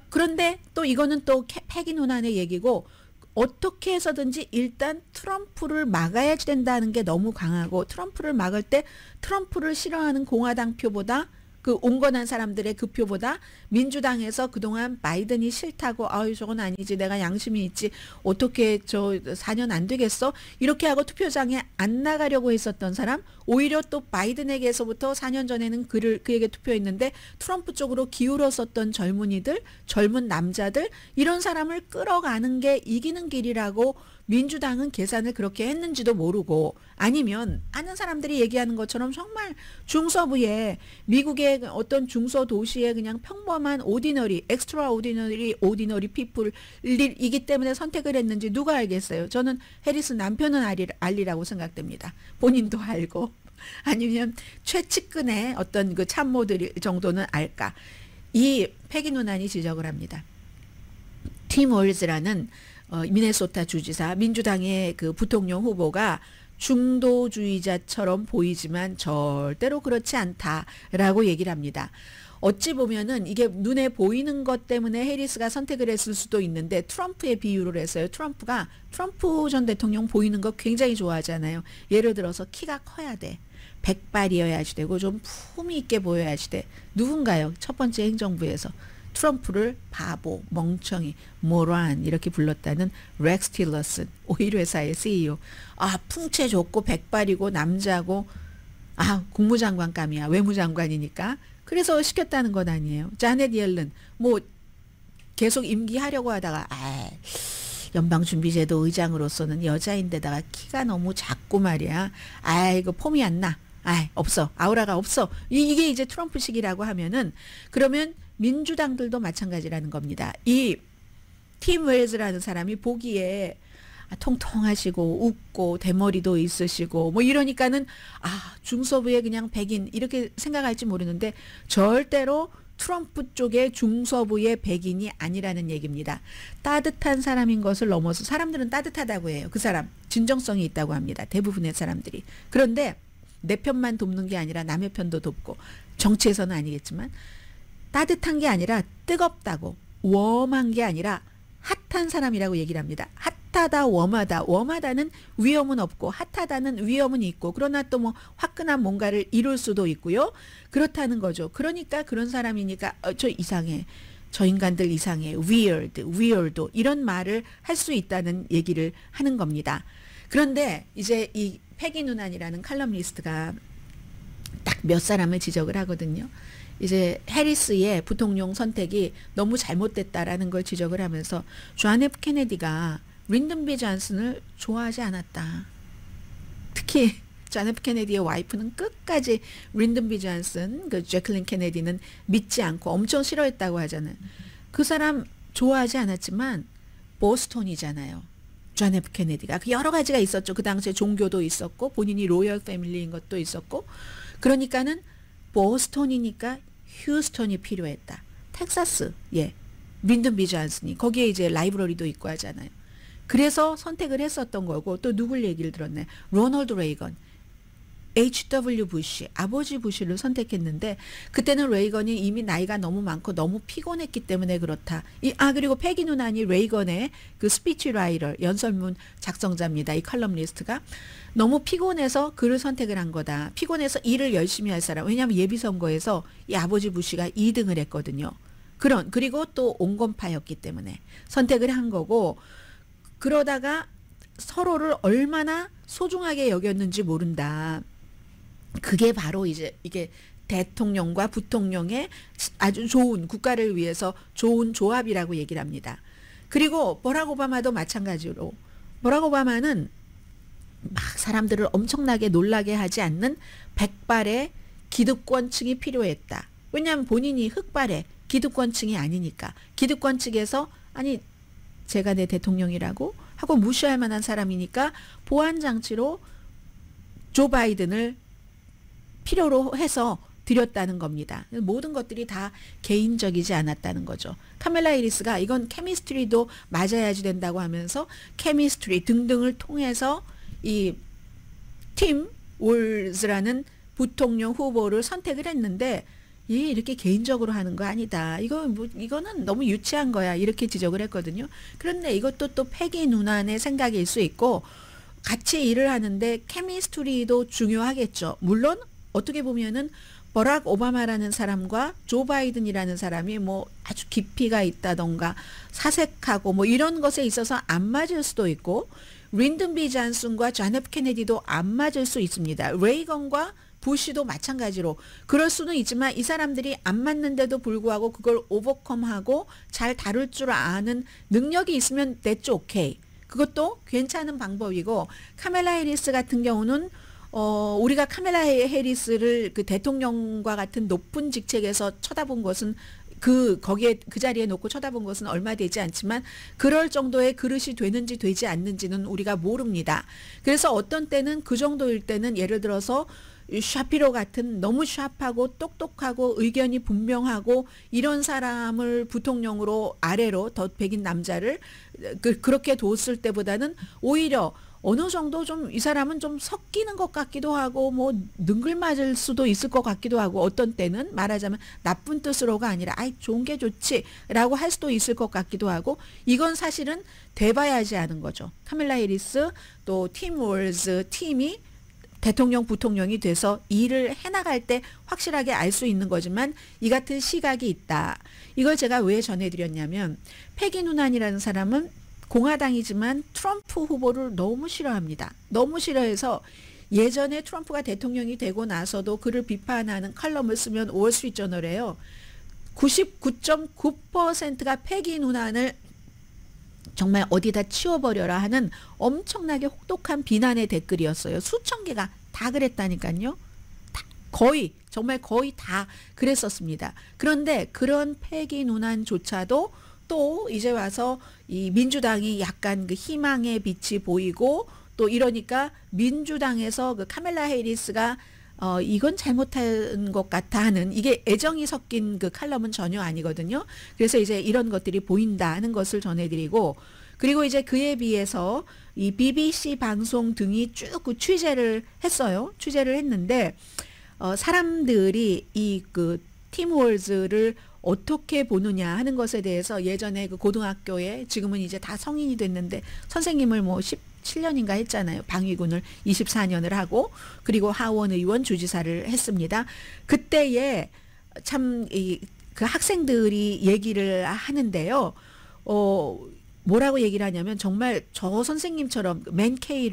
그런데 또 이거는 또 패기 누나의 얘기고 어떻게 해서든지 일단 트럼프를 막아야지 된다는 게 너무 강하고 트럼프를 막을 때 트럼프를 싫어하는 공화당 표보다 그 온건한 사람들의 그 표보다 민주당에서 그동안 바이든이 싫다고 저건 아니지 내가 양심이 있지 어떻게 저 4년 안 되겠어 이렇게 하고 투표장에 안 나가려고 했었던 사람 오히려 또 바이든에게서부터 4년 전에는 그에게 투표했는데 트럼프 쪽으로 기울었었던 젊은이들 젊은 남자들 이런 사람을 끌어가는 게 이기는 길이라고 민주당은 계산을 그렇게 했는지도 모르고 아니면 아는 사람들이 얘기하는 것처럼 정말 중서부에 미국의 어떤 중소도시에 그냥 평범한 오디너리, 엑스트라 오디너리 피플이기 때문에 선택을 했는지 누가 알겠어요. 저는 해리스 남편은 알리라고 생각됩니다. 본인도 알고 아니면 최측근의 어떤 그 참모들 정도는 알까. 이 패기 누난이 지적을 합니다. 팀 월즈라는 미네소타 주지사 민주당의 그 부통령 후보가 중도주의자처럼 보이지만 절대로 그렇지 않다라고 얘기를 합니다. 어찌 보면은 이게 눈에 보이는 것 때문에 해리스가 선택을 했을 수도 있는데 트럼프의 비유를 했어요. 트럼프 전 대통령 보이는 거 굉장히 좋아하잖아요. 예를 들어서 키가 커야 돼. 백발이어야지 되고 좀 품위 있게 보여야지 돼. 누군가요? 첫 번째 행정부에서. 트럼프를 바보, 멍청이, 모란 이렇게 불렀다는 렉스 틸러슨 오일 회사의 CEO. 풍채 좋고 백발이고 남자고 국무장관감이야. 외무장관이니까. 그래서 시켰다는 건 아니에요. 자넷 옐런 뭐 계속 임기하려고 하다가 연방준비제도 의장으로서는 여자인데다가 키가 너무 작고 말이야. 이거 폼이 안 나. 없어. 아우라가 없어. 이게 이제 트럼프식이라고 하면은 그러면 민주당들도 마찬가지라는 겁니다. 이 팀 웰즈라는 사람이 보기에 통통하시고 웃고 대머리도 있으시고 뭐 이러니까는 중서부의 그냥 백인 이렇게 생각할지 모르는데 절대로 트럼프 쪽의 중서부의 백인이 아니라는 얘기입니다. 따뜻한 사람인 것을 넘어서 사람들은 따뜻하다고 해요. 그 사람 진정성이 있다고 합니다. 대부분의 사람들이. 그런데 내 편만 돕는 게 아니라 남의 편도 돕고 정치에서는 아니겠지만 따뜻한 게 아니라 뜨겁다고 웜한 게 아니라 핫한 사람이라고 얘기를 합니다. 핫하다, 웜하다. 웜하다는 위험은 없고 핫하다는 위험은 있고 그러나 또 뭐 화끈한 뭔가를 이룰 수도 있고요. 그렇다는 거죠. 그러니까 그런 사람이니까 저 이상해. 저 인간들 이상해. weird, weirdo 이런 말을 할 수 있다는 얘기를 하는 겁니다. 그런데 이제 이 패기 누난이라는 칼럼니스트가 딱 몇 사람을 지적을 하거든요. 이제 해리스의 부통령 선택이 너무 잘못됐다라는 걸 지적을 하면서 존 F 케네디가 린든 B 존슨을 좋아하지 않았다. 특히 존 F 케네디의 와이프는 끝까지 린든 B 존슨, 그 제클린 케네디는 믿지 않고 엄청 싫어했다고 하잖아요. 그 사람 좋아하지 않았지만 보스턴이잖아요. 존 F 케네디가 여러 가지가 있었죠. 그 당시에 종교도 있었고 본인이 로열 패밀리인 것도 있었고 그러니까는 보스턴이니까 휴스턴이 필요했다. 텍사스, 예, 린든 B 존슨이 거기에 이제 라이브러리도 있고 하잖아요. 그래서 선택을 했었던 거고 또 누굴 얘기를 들었네. 로널드 레이건, H.W. 부시, 아버지 부시를 선택했는데 그때는 레이건이 이미 나이가 너무 많고 너무 피곤했기 때문에 그렇다. 그리고 패기 누난이 레이건의 그 스피치라이터, 연설문 작성자입니다. 이 칼럼니스트가 너무 피곤해서 그를 선택을 한 거다. 피곤해서 일을 열심히 할 사람. 왜냐하면 예비선거에서 이 아버지 부시가 2등을 했거든요. 그리고 또 온건파였기 때문에 선택을 한 거고 그러다가 서로를 얼마나 소중하게 여겼는지 모른다. 그게 바로 이제 이게 대통령과 부통령의 아주 좋은 국가를 위해서 좋은 조합이라고 얘기를 합니다. 그리고 버락 오바마도 마찬가지로 버락 오바마는 막 사람들을 엄청나게 놀라게 하지 않는 백발의 기득권층이 필요했다. 왜냐하면 본인이 흑발의 기득권층이 아니니까. 기득권 측에서 아니 제가 내 대통령이라고 하고 무시할 만한 사람이니까 보안장치로 조 바이든을 필요로 해서 드렸다는 겁니다. 모든 것들이 다 개인적이지 않았다는 거죠. 카멜라 해리스가 이건 케미스트리도 맞아야지 된다고 하면서 케미스트리 등등을 통해서 이 팀 월즈라는 부통령 후보를 선택을 했는데 이렇게 개인적으로 하는 거 아니다. 이거는 너무 유치한 거야. 이렇게 지적을 했거든요. 그런데 이것도 또 패기 누난의 생각일 수 있고 같이 일을 하는데 케미스트리도 중요하겠죠. 물론 어떻게 보면은 버락 오바마라는 사람과 조 바이든이라는 사람이 뭐 아주 깊이가 있다던가 사색하고 뭐 이런 것에 있어서 안 맞을 수도 있고 린든 B 존슨과 존 F 케네디도 안 맞을 수 있습니다. 레이건과 부시도 마찬가지로 그럴 수는 있지만 이 사람들이 안 맞는데도 불구하고 그걸 오버컴하고 잘 다룰 줄 아는 능력이 있으면 that's okay. 그것도 괜찮은 방법이고 카멜라 해리스 같은 경우는 우리가 카멜라 해리스를 그 대통령과 같은 높은 직책에서 쳐다본 것은 거기에 그 자리에 놓고 쳐다본 것은 얼마 되지 않지만 그럴 정도의 그릇이 되는지 되지 않는지는 우리가 모릅니다. 그래서 어떤 때는 그 정도일 때는 예를 들어서 샤피로 같은 너무 샤프하고 똑똑하고 의견이 분명하고 이런 사람을 부통령으로 아래로 더 백인 남자를 그렇게 뒀을 때보다는 오히려 어느 정도 좀 이 사람은 좀 섞이는 것 같기도 하고 뭐 능글맞을 수도 있을 것 같기도 하고 어떤 때는 말하자면 나쁜 뜻으로가 아니라 아이 좋은 게 좋지 라고 할 수도 있을 것 같기도 하고 이건 사실은 돼봐야지 하는 거죠. 카멜라 해리스 또 팀 월즈 팀이 대통령 부통령이 돼서 일을 해나갈 때 확실하게 알 수 있는 거지만 이 같은 시각이 있다. 이걸 제가 왜 전해드렸냐면 패기 누난이라는 사람은 공화당이지만 트럼프 후보를 너무 싫어합니다. 너무 싫어해서 예전에 트럼프가 대통령이 되고 나서도 그를 비판하는 칼럼을 쓰면 월스트리트저널에요. 99.9%가 패기 누난을 정말 어디다 치워버려라 하는 엄청나게 혹독한 비난의 댓글이었어요. 수천 개가 다 그랬다니까요. 정말 거의 다 그랬었습니다. 그런데 그런 패기 누난조차도 또 이제 와서 이 민주당이 약간 그 희망의 빛이 보이고 또 이러니까 민주당에서 그 카멜라 해리스가 이건 잘못한 것 같아 하는 이게 애정이 섞인 그 칼럼은 전혀 아니거든요. 그래서 이제 이런 것들이 보인다 하는 것을 전해드리고 그리고 이제 그에 비해서 이 BBC 방송 등이 쭉 그 취재를 했어요. 취재를 했는데 사람들이 이 그 팀 월즈를 어떻게 보느냐 하는 것에 대해서 예전에 그 고등학교에 지금은 이제 다 성인이 됐는데 선생님을 뭐 17년인가 했잖아요. 방위군을 24년을 하고 그리고 하원 의원 주지사를 했습니다. 그때에 참 그 학생들이 얘기를 하는데요. 뭐라고 얘기를 하냐면 정말 저 선생님처럼 맨케이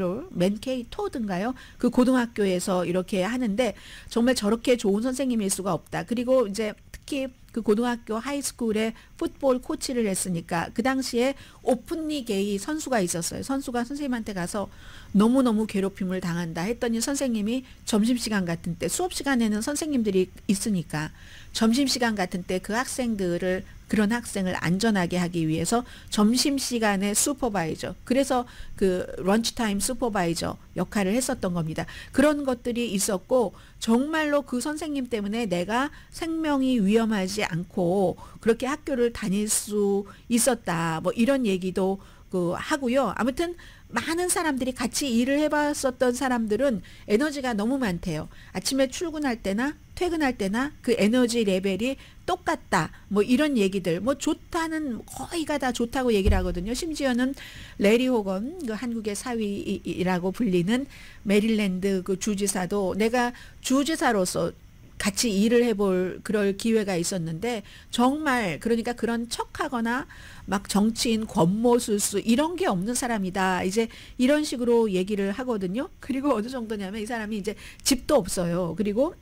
토든가요? 그 고등학교에서 이렇게 하는데 정말 저렇게 좋은 선생님일 수가 없다. 그리고 이제 특히 그 고등학교 하이스쿨에 풋볼 코치를 했으니까 그 당시에 오픈리 게이 선수가 있었어요. 선수가 선생님한테 가서 너무너무 괴롭힘을 당한다 했더니 선생님이 점심시간 같은 때 수업 시간에는 선생님들이 있으니까 점심시간 같은 때 그 학생들을 그런 학생을 안전하게 하기 위해서 점심시간에 슈퍼바이저 그래서 그 런치타임 슈퍼바이저 역할을 했었던 겁니다. 그런 것들이 있었고 정말로 그 선생님 때문에 내가 생명이 위험하지 않고 그렇게 학교를 다닐 수 있었다. 뭐 이런 얘기도 하고요. 아무튼 많은 사람들이 같이 일을 해봤었던 사람들은 에너지가 너무 많대요. 아침에 출근할 때나 퇴근할 때나 그 에너지 레벨이 똑같다. 뭐 이런 얘기들. 뭐 좋다는 거의가 다 좋다고 얘기를 하거든요. 심지어는 레리 호건 그 한국의 사위라고 불리는 메릴랜드 그 주지사도 내가 주지사로서 같이 일을 해볼 그럴 기회가 있었는데 정말 그러니까 그런 척하거나 막 정치인 권모술수 이런 게 없는 사람이다. 이제 이런 식으로 얘기를 하거든요. 그리고 어느 정도냐면 이 사람이 이제 집도 없어요. 그리고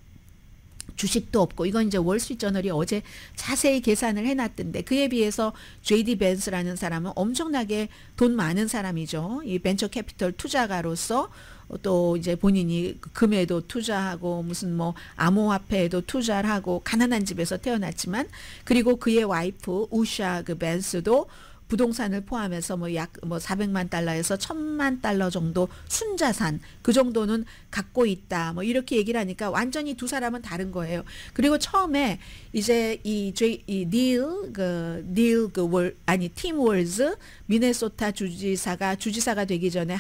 주식도 없고 이건 이제 월스트리트저널이 어제 자세히 계산을 해놨던데 그에 비해서 JD 벤스라는 사람은 엄청나게 돈 많은 사람이죠. 이 벤처 캐피털 투자가로서 또 이제 본인이 금에도 투자하고 무슨 뭐 암호화폐에도 투자를 하고 가난한 집에서 태어났지만 그리고 그의 와이프 우샤 그 벤스도 부동산을 포함해서 뭐 약 400만 달러에서 1000만 달러 정도 순자산 그 정도는 갖고 있다. 뭐 이렇게 얘기를 하니까 완전히 두 사람은 다른 거예요. 그리고 처음에 이제 팀 월즈 미네소타 주지사가 되기 전에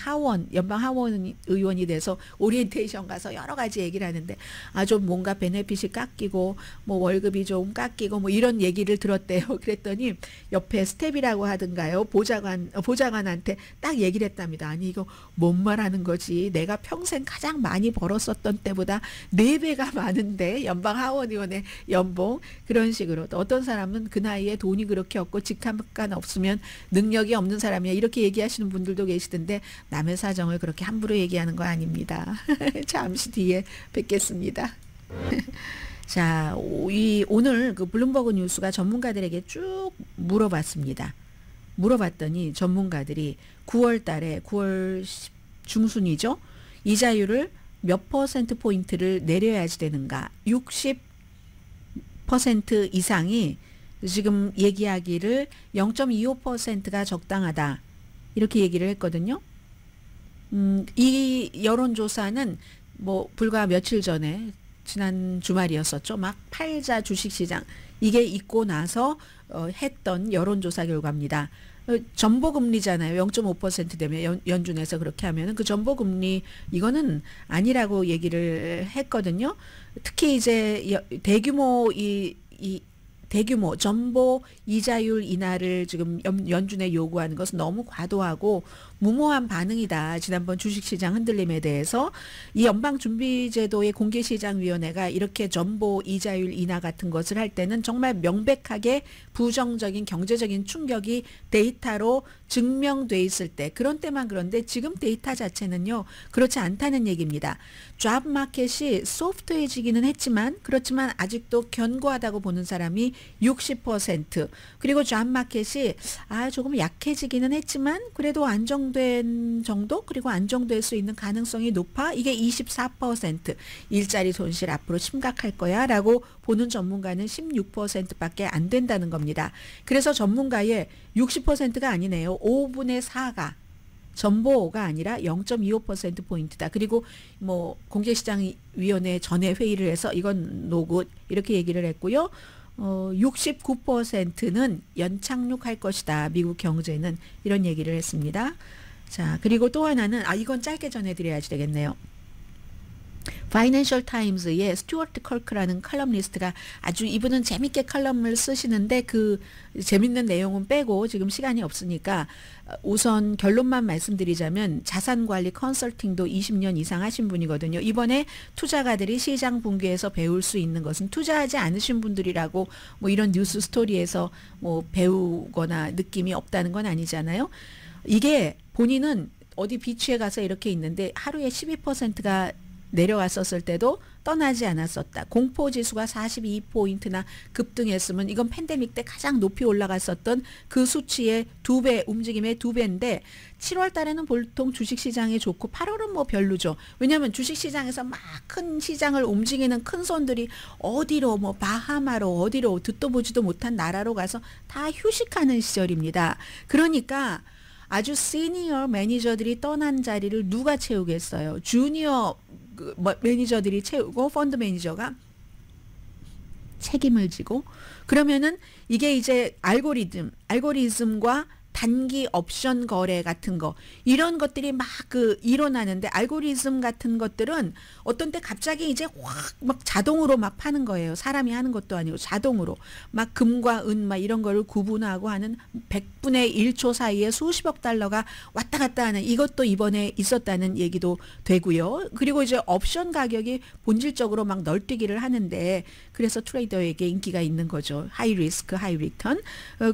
연방 하원 의원이 돼서 오리엔테이션 가서 여러 가지 얘기를 하는데 좀 뭔가 베네핏이 깎이고 뭐 월급이 좀 깎이고 뭐 이런 얘기를 들었대요. 그랬더니 옆에 스텝이라고 하던가요. 보좌관한테 딱 얘기를 했답니다. 아니 이거 뭔 말하는 거지. 내가 평생 가장 많이 벌었었던 때보다 4배가 많은데 연방 하원 의원의 연봉 그런 식으로 또 어떤 사람은 그 나이에 돈이 그렇게 없고 직함간 없으면 능력이 없는 사람이야 이렇게 얘기하시는 분들도 계시던데 남의 사정을 그렇게 함부로 얘기하는 거 아닙니다. 잠시 뒤에 뵙겠습니다. 자, 오늘 그 블룸버그 뉴스가 전문가들에게 쭉 물어봤습니다. 물어봤더니 전문가들이 9월 달에 9월 중순이죠. 이자율을 몇 %포인트를 내려야지 되는가. 60% 이상이 지금 얘기하기를 0.25%가 적당하다. 이렇게 얘기를 했거든요. 이 여론조사는 뭐 불과 며칠 전에 지난 주말이었었죠. 막 팔자 주식시장 이게 있고 나서 했던 여론조사 결과입니다. 전보금리잖아요. 0.5% 되면 연준에서 그렇게 하면은 그 전보금리 이거는 아니라고 얘기를 했거든요. 특히 이제 대규모 전보 이자율 인하를 지금 연준에 요구하는 것은 너무 과도하고 무모한 반응이다. 지난번 주식시장 흔들림에 대해서 이 연방준비제도의 공개시장위원회가 이렇게 전보 이자율 인하 같은 것을 할 때는 정말 명백하게 부정적인 경제적인 충격이 데이터로 증명돼 있을 때 그런 때만 그런데 지금 데이터 자체는요. 그렇지 않다는 얘기입니다. 잡 마켓이 소프트해지기는 했지만 그렇지만 아직도 견고하다고 보는 사람이 60% 그리고 잡 마켓이 조금 약해지기는 했지만 그래도 안정된 정도 그리고 안정될 수 있는 가능성이 높아 이게 24% 일자리 손실 앞으로 심각할 거야 라고 보는 전문가는 16%밖에 안 된다는 겁니다. 그래서 전문가의 60%가 아니네요. 5분의 4가 전보가 아니라 0.25%포인트다. 그리고 뭐 공개시장위원회 전에 회의를 해서 이건 노굿 이렇게 얘기를 했고요. 69%는 연착륙할 것이다. 미국 경제는 이런 얘기를 했습니다. 자, 그리고 또 하나는 이건 짧게 전해드려야지 되겠네요. 파이낸셜 타임즈의 스튜어트 컬크라는 칼럼니스트가 아주 이분은 재밌게 칼럼을 쓰시는데 그 재밌는 내용은 빼고 지금 시간이 없으니까 우선 결론만 말씀드리자면 자산관리 컨설팅도 20년 이상 하신 분이거든요. 이번에 투자가들이 시장 붕괴에서 배울 수 있는 것은 투자하지 않으신 분들이라고 뭐 이런 뉴스 스토리에서 뭐 배우거나 느낌이 없다는 건 아니잖아요. 이게 본인은 어디 비치에 가서 이렇게 있는데 하루에 12%가 내려갔었을 때도 떠나지 않았었다. 공포지수가 42포인트나 급등했으면 이건 팬데믹 때 가장 높이 올라갔었던 그 수치의 2배, 움직임의 2배인데 7월 달에는 보통 주식시장이 좋고 8월은 뭐 별로죠. 왜냐하면 주식시장에서 막 큰 시장을 움직이는 큰 손들이 어디로 뭐 바하마로 어디로 듣도 보지도 못한 나라로 가서 다 휴식하는 시절입니다. 그러니까 아주 시니어 매니저들이 떠난 자리를 누가 채우겠어요. 주니어 매니저들이 채우고 펀드 매니저가 책임을 지고 그러면은 이게 이제 알고리즘과 단기 옵션 거래 같은 거 이런 것들이 막 일어나는데 알고리즘 같은 것들은 어떤 때 갑자기 이제 확 막 자동으로 막 파는 거예요. 사람이 하는 것도 아니고 자동으로 막 금과 은 막 이런 거를 구분하고 하는 100분의 1초 사이에 수십억 달러가 왔다 갔다 하는 이것도 이번에 있었다는 얘기도 되고요. 그리고 이제 옵션 가격이 본질적으로 막 널뛰기를 하는데 그래서 트레이더에게 인기가 있는 거죠. 하이 리스크, 하이 리턴.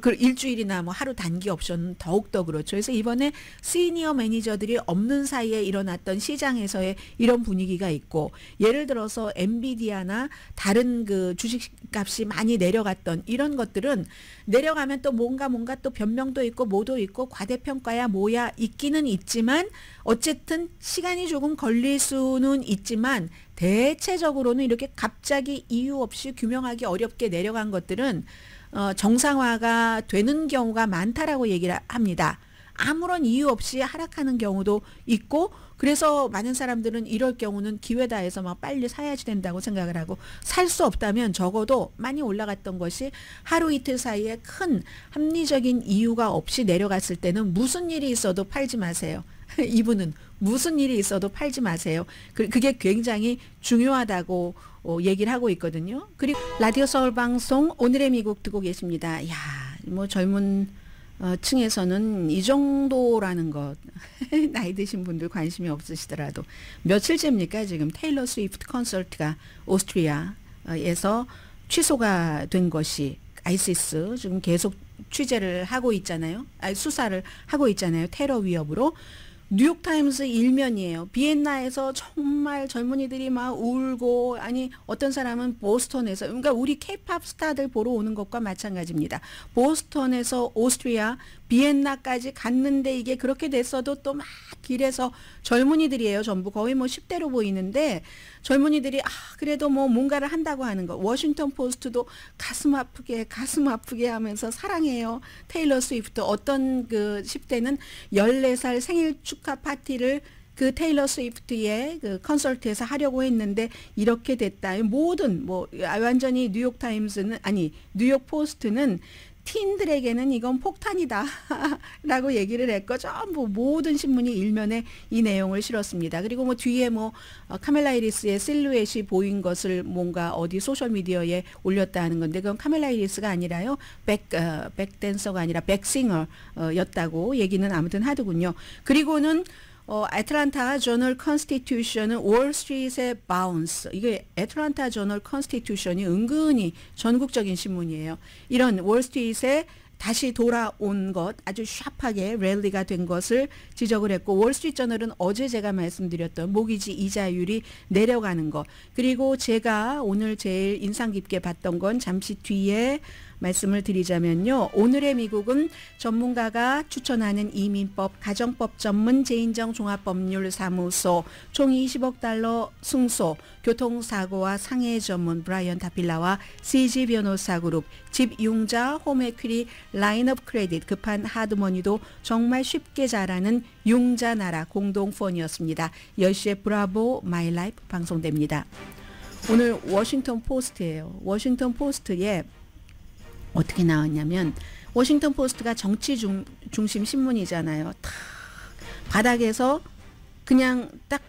그 일주일이나 뭐 하루 단기 옵션은 더욱더 그렇죠. 그래서 이번에 시니어 매니저들이 없는 사이에 일어났던 시장에서의 이런 분위기가 있고 예를 들어서 엔비디아나 다른 그 주식값이 많이 내려갔던 이런 것들은 내려가면 또 뭔가 또 변명도 있고 뭐도 있고 과대평가야 뭐야 있기는 있지만 어쨌든 시간이 조금 걸릴 수는 있지만 대체적으로는 이렇게 갑자기 이유 없이 규명하기 어렵게 내려간 것들은 정상화가 되는 경우가 많다라고 얘기를 합니다. 아무런 이유 없이 하락하는 경우도 있고 그래서 많은 사람들은 이럴 경우는 기회다 해서 막 빨리 사야지 된다고 생각을 하고 살 수 없다면 적어도 많이 올라갔던 것이 하루 이틀 사이에 큰 합리적인 이유가 없이 내려갔을 때는 무슨 일이 있어도 팔지 마세요. 이분은 무슨 일이 있어도 팔지 마세요. 그게 굉장히 중요하다고 얘기를 하고 있거든요. 그리고 라디오 서울 방송 오늘의 미국 듣고 계십니다. 야, 뭐 젊은 층에서는 이 정도라는 것 나이 드신 분들 관심이 없으시더라도 며칠째입니까? 지금 테일러 스위프트 콘서트가 오스트리아에서 취소가 된 것이 아이시스 지금 계속 취재를 하고 있잖아요. 수사를 하고 있잖아요. 테러 위협으로. 뉴욕타임스 일면이에요. 비엔나에서 정말 젊은이들이 막 울고 아니 어떤 사람은 보스턴에서 그러니까 우리 케이팝 스타들 보러 오는 것과 마찬가지입니다. 보스턴에서 오스트리아 비엔나까지 갔는데 이게 그렇게 됐어도 또 막 길에서 젊은이들이에요. 전부 거의 뭐 10대로 보이는데 젊은이들이 그래도 뭐 뭔가를 한다고 하는 거. 워싱턴 포스트도 가슴 아프게 하면서 사랑해요. 테일러 스위프트. 어떤 그 10대는 14살 생일 축하 파티를 그 테일러 스위프트의 그 콘서트에서 하려고 했는데 이렇게 됐다. 모든 뭐 완전히 뉴욕 타임스는 아니 뉴욕 포스트는 틴들에게는 이건 폭탄이다 라고 얘기를 했고 전부 모든 신문이 일면에 이 내용을 실었습니다. 그리고 뭐 뒤에 뭐 카멜라 해리스의 실루엣이 보인 것을 뭔가 어디 소셜미디어에 올렸다 하는 건데 그건 카멜라 해리스가 아니라요. 백댄서가 아니라 백싱어였다고 얘기는 아무튼 하더군요. 그리고는 애틀란타 저널 컨스티튜션은 월스트리트의 바운스. 이게 애틀란타 저널 컨스티튜션이 은근히 전국적인 신문이에요. 이런 월스트리트에 다시 돌아온 것 아주 샤프하게 랠리가 된 것을 지적을 했고 월스트리트 저널은 어제 제가 말씀드렸던 모기지 이자율이 내려가는 것 그리고 제가 오늘 제일 인상 깊게 봤던 건 잠시 뒤에 말씀을 드리자면요. 오늘의 미국은 전문가가 추천하는 이민법 가정법 전문 제인정 종합법률사무소 총 20억 달러 승소 교통사고와 상해 전문 브라이언 다필라와 CG 변호사 그룹 집융자 홈에퀴리 라인업 크레딧 급한 하드머니도 정말 쉽게 잘하는 융자 나라 공동폰이었습니다. 10시에 브라보 마이 라이프 방송됩니다. 오늘 워싱턴 포스트예요. 워싱턴 포스트에 어떻게 나왔냐면 워싱턴 포스트가 정치 중심 신문이잖아요. 바닥에서 그냥 딱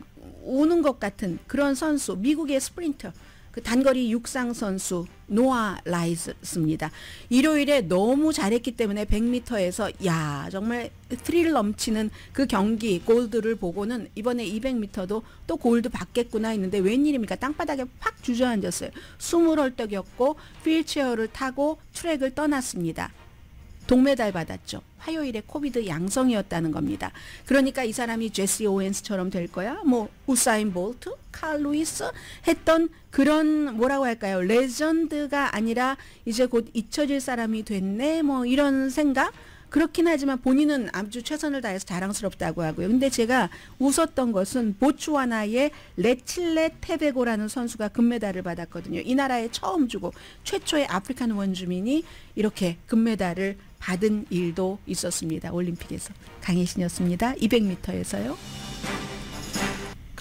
우는 것 같은 그런 선수, 미국의 스프린터, 그 단거리 육상 선수 노아 라이스입니다. 일요일에 너무 잘했기 때문에 100m에서 야 정말 스릴 넘치는 그 경기 골드를 보고는 이번에 200m도 또 골드 받겠구나 했는데 웬일입니까? 땅바닥에 확 주저앉았어요. 숨을 헐떡였고 휠체어를 타고 트랙을 떠났습니다. 동메달 받았죠. 화요일에 코비드 양성이었다는 겁니다. 그러니까 이 사람이 제시 오웬스처럼 될 거야? 뭐 우사인 볼트, 칼 루이스 했던 그런 뭐라고 할까요? 레전드가 아니라 이제 곧 잊혀질 사람이 됐네. 뭐 이런 생각? 그렇긴 하지만 본인은 아주 최선을 다해서 자랑스럽다고 하고요. 근데 제가 웃었던 것은 보츠와나의 레칠레 테베고라는 선수가 금메달을 받았거든요. 이 나라에 처음 주고 최초의 아프리칸 원주민이 이렇게 금메달을 받은 일도 있었습니다. 올림픽에서. 강혜신이었습니다. 200m에서요.